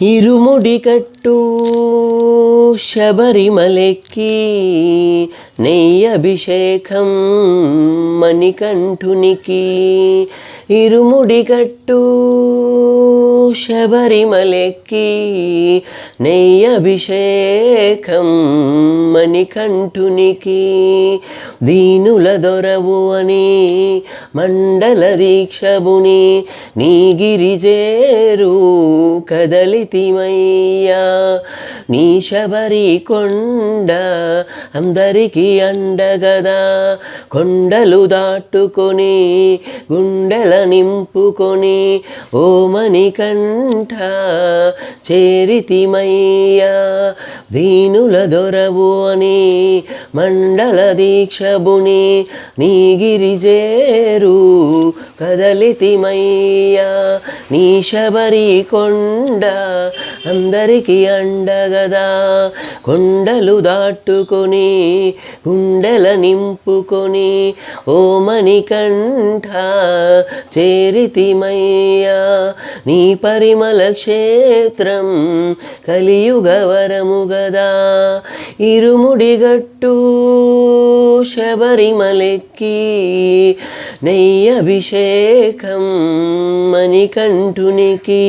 ఇరుముడి కట్టు శబరిమలెక్కి నెయ్యభిషేకం మణికంఠునికి. ఇరుముడి కట్టు శబరిమలెక్కి నెయ్యభిషేకం మణికంఠునికి. దీనుల దొరవు అని మండల దీక్షబుని నీ గిరిజేరు కదలితిమయ్యా. నీ శబరి కొండ అందరికీ అండగదా. కొండలు దాటుకొని గుండెల నింపుకొని ఓ మణికంఠ చేరితిమయ్యా. దీనుల దొరవు అని మండల దీక్షబుని నీ గిరిజేరు కదలితిమయ్యా. నీ శబరి కొండ అందరికీ అండగదా. కొండలు దాటుకొని గుండెల నింపుకొని ఓ మణికంఠ చేరితిమయ్యా. నీ పరిమళ క్షేత్రం కలియుగ వరము గదా. ఇరుముడిగట్టు శబరిమలెక్కి నెయ్యభిషేకం మణికంఠునికి.